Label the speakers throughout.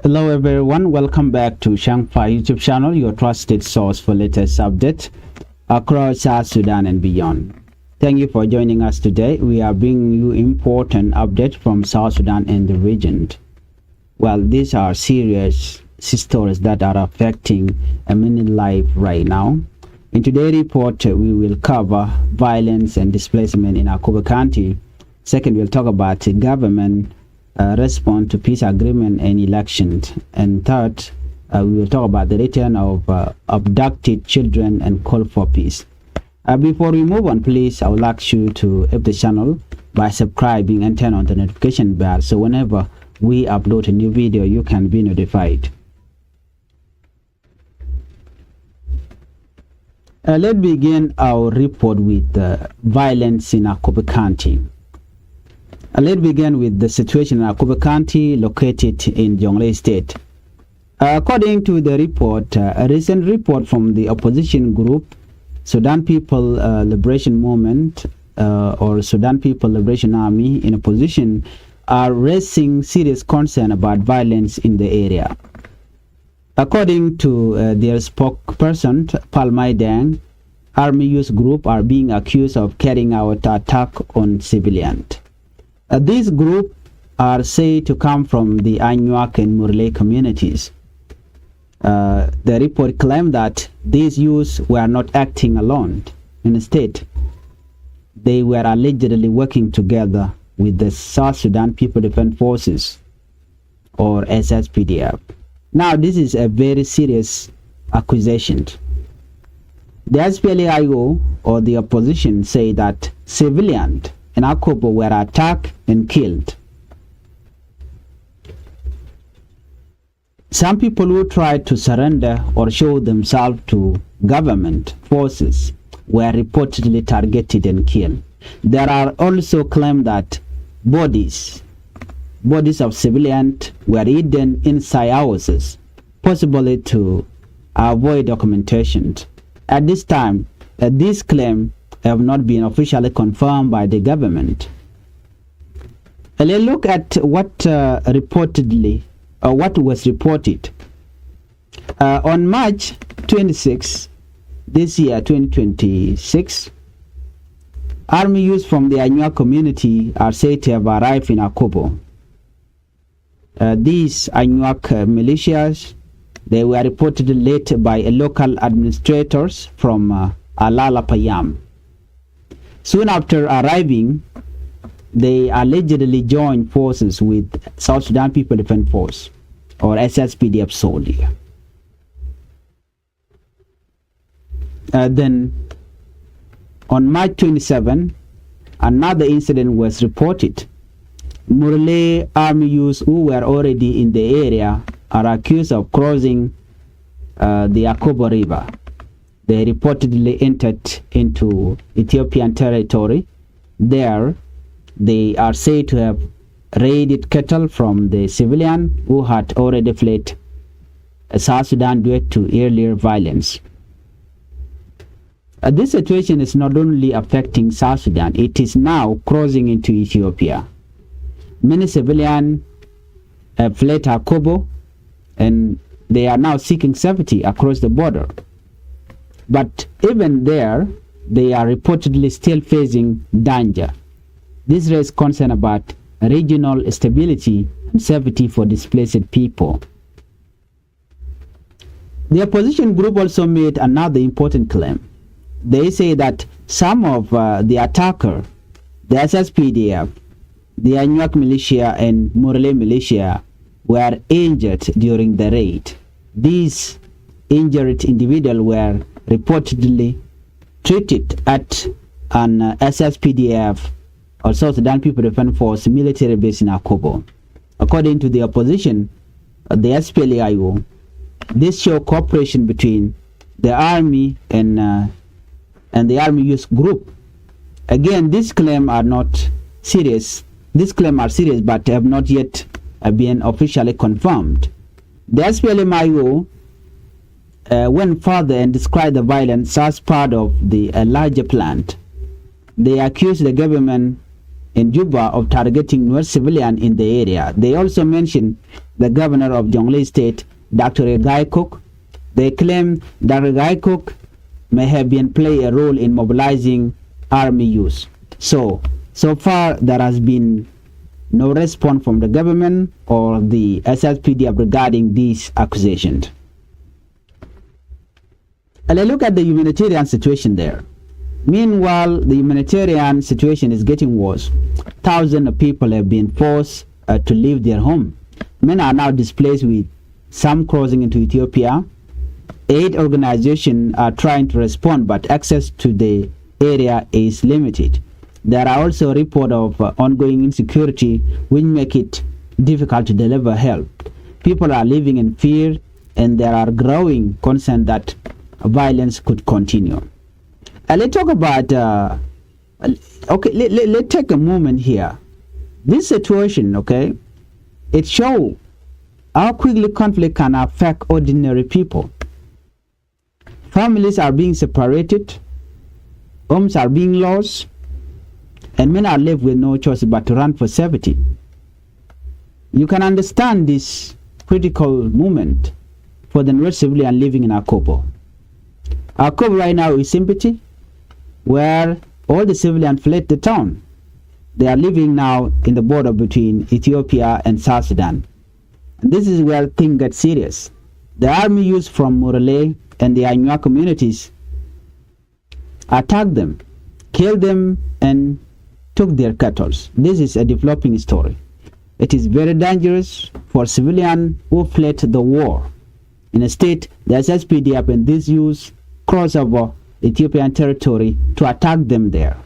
Speaker 1: Hello everyone, welcome back to Changfied YouTube channel, your trusted source for latest updates across South Sudan and beyond. Thank you for joining us today. We are bringing you important updates from South Sudan and the region. Well, these are serious stories that are affecting a many life right now. In today's report, we will cover violence and displacement in Akobo County. Second, we'll talk about the government response to peace agreement and elections. And third, we will talk about the return of abducted children and call for peace. Before we move on, please, I would like you to help the channel by subscribing and turn on the notification bell so whenever we upload a new video, you can be notified. Let's begin our report with violence in Akobo County. Let's begin with the situation in Akobo County, located in Jonglei State. According to the report, a recent report from the opposition group, Sudan People Liberation Movement, or Sudan People Liberation Army in opposition, are raising serious concern about violence in the area. According to their spokesperson, Palmai Dang, Army Youth Group are being accused of carrying out attack on civilians. These groups are said to come from the Anuak and Murle communities. The report claimed that these youths were not acting alone. Instead, they were allegedly working together with the South Sudan People Defense Forces, or SSPDF. Now, this is a very serious accusation. The SPLAIO, or the opposition, say that civilians in Akobo were attacked and killed. Some people who tried to surrender or show themselves to government forces were reportedly targeted and killed. There are also claims that bodies of civilians were hidden inside houses, possibly to avoid documentation. At this time, this claim have not been officially confirmed by the government. Let's look at what what was reported. On March 26 this year, 2026, army youths from the Anuak community are said to have arrived in Akobo. These Anuak militias, they were reportedly led by local administrators from Alala Payam. Soon after arriving, they allegedly joined forces with South Sudan People Defense Force, or SSPDF soldier. Then, on March 27, another incident was reported. Murle army youths who were already in the area are accused of crossing the Akobo River. They reportedly entered into Ethiopian territory. There, they are said to have raided cattle from the civilian who had already fled South Sudan due to earlier violence. This situation is not only affecting South Sudan, it is now crossing into Ethiopia. Many civilians have fled Akobo and they are now seeking safety across the border. But even there, they are reportedly still facing danger. This raises concern about regional stability and safety for displaced people. The opposition group also made another important claim. They say that some of the attackers, the SSPDF, the Anuak militia and Murle militia, were injured during the raid. These injured individuals were reportedly treated at an SSPDF, or South Sudan People Defense Force military base in Akobo. According to the opposition, the SPLAIO, this shows cooperation between the army and the army youth group. Again, these claims are not serious. These claims are serious, but have not yet been officially confirmed. The SPLAIO went further and described the violence as part of the larger plan. They accused the government in Juba of targeting North civilian in the area. They also mentioned the governor of Jonglei State, Dr. Regai Cook. They claim that Regai Cook may have been play a role in mobilizing army use. So far there has been no response from the government or the SSPDF regarding these accusations. And let's look at the humanitarian situation there. Meanwhile, the humanitarian situation is getting worse. Thousands of people have been forced to leave their home. Many are now displaced, with some crossing into Ethiopia. Aid organizations are trying to respond, but access to the area is limited. There are also reports of ongoing insecurity, which make it difficult to deliver help. People are living in fear, and there are growing concerns that violence could continue. Let's talk about, let's take a moment here. This situation, it shows how quickly conflict can affect ordinary people. Families are being separated, homes are being lost, and many are left with no choice but to run for safety. You can understand this critical moment for the North civilian living in Akobo. Akobo right now is empty, where all the civilians fled the town. They are living now in the border between Ethiopia and South Sudan. And this is where things get serious. The army used from Murale and the Anywa communities attacked them, killed them, and took their cattle. This is a developing story. It is very dangerous for civilians who fled the war. Instead, the SSPDF and this use cross over Ethiopian territory to attack them there.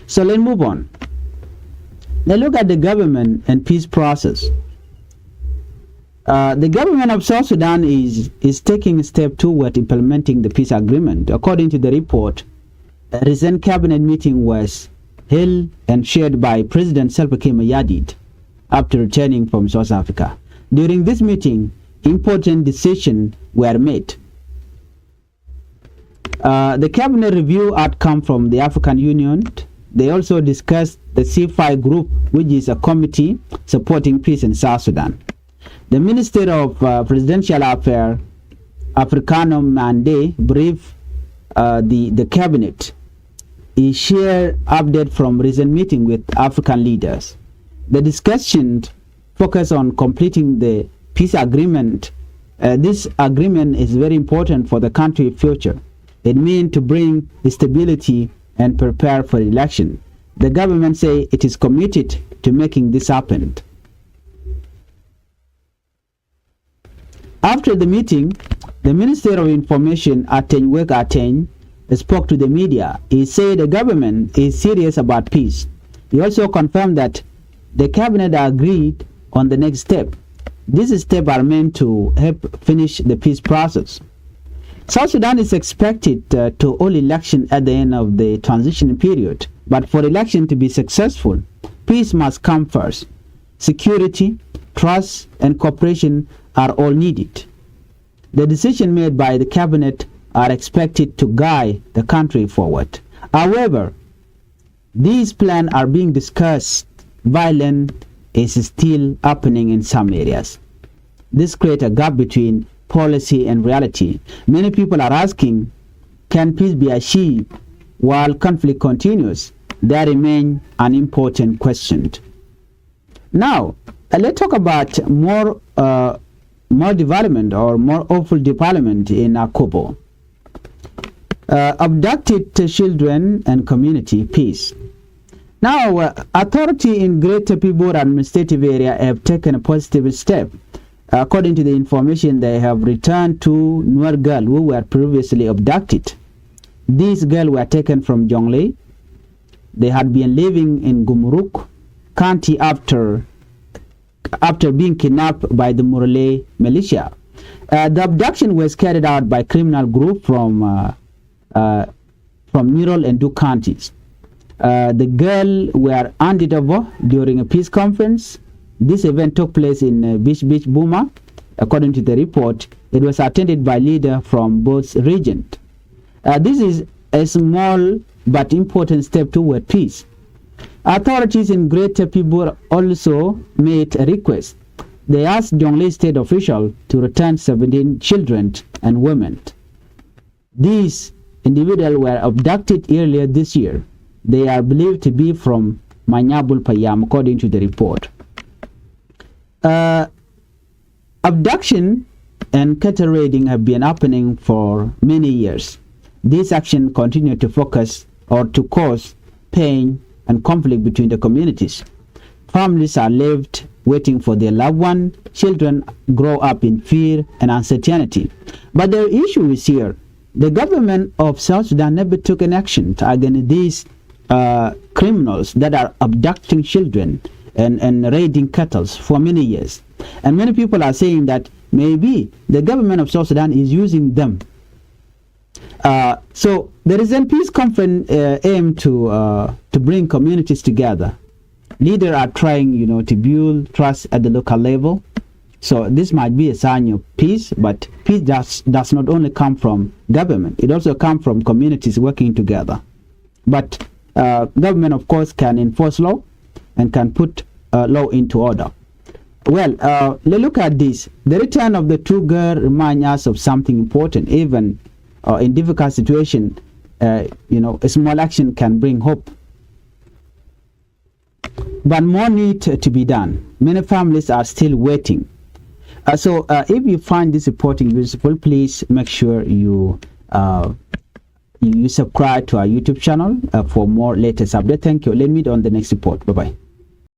Speaker 1: So let's move on. Now look at the government and peace process. The government of South Sudan is taking a step toward implementing the peace agreement. According to the report, a recent cabinet meeting was held and chaired by President Salva Kiir Mayardit after returning from South Africa. During this meeting, important decisions were made. The cabinet review outcome from the African Union. They also discussed the C5 group, which is a committee supporting peace in South Sudan. The Minister of Presidential Affairs, Africano Mande, briefed the cabinet. He shared update from recent meeting with African leaders. The discussion focused on completing the peace agreement. This agreement is very important for the country's future. It means to bring stability and prepare for election. The government say it is committed to making this happen. After the meeting, the Minister of Information, Atenyewek Ateny, spoke to the media. He said the government is serious about peace. He also confirmed that the cabinet agreed on the next step. These steps are meant to help finish the peace process. South Sudan is expected to hold election at the end of the transition period. But for election to be successful, peace must come first. Security, trust, and cooperation are all needed. The decisions made by the cabinet are expected to guide the country forward. However, these plans are being discussed. Violence is still happening in some areas. This creates a gap between policy and reality. Many people are asking, can peace be achieved while conflict continues? That remains an important question. Now, let's talk about more development or more hopeful development in Akobo. Abducted children and community peace. Now, authority in Greater Pibor administrative area have taken a positive step. According to the information, they have returned two Nuer girls who were previously abducted. These girls were taken from Jonglei. They had been living in Gumruk County after being kidnapped by the Murale militia. The abduction was carried out by criminal group from Nirol and Duke counties. The girls were handed over during a peace conference. This event took place in Beach, Buma. According to the report, it was attended by leaders from both regions. This is a small but important step toward peace. Authorities in Greater Pibor also made a request. They asked Jonglei state officials to return 17 children and women. These individuals were abducted earlier this year. They are believed to be from Manyabul Payam, according to the report. Abduction and cattle raiding have been happening for many years. These actions continue to focus or to cause pain and conflict between the communities. Families are left waiting for their loved one. Children grow up in fear and uncertainty. But the issue is here. The government of South Sudan never took an action against these criminals that are abducting children and raiding cattle for many years. And many people are saying that maybe the government of South Sudan is using them. So there is a peace conference aimed to bring communities together. Leaders are trying, to build trust at the local level. So this might be a sign of peace, but peace does not only come from government. It also comes from communities working together. But government, of course, can enforce law and can put law into order. Well, let's look at this. The return of the two girls reminds us of something important. Even in difficult situation, a small action can bring hope. But more needs to be done. Many families are still waiting. So if you find this reporting useful, please make sure you subscribe to our YouTube channel for more latest updates. Thank you. Let me meet on the next report. Bye-bye.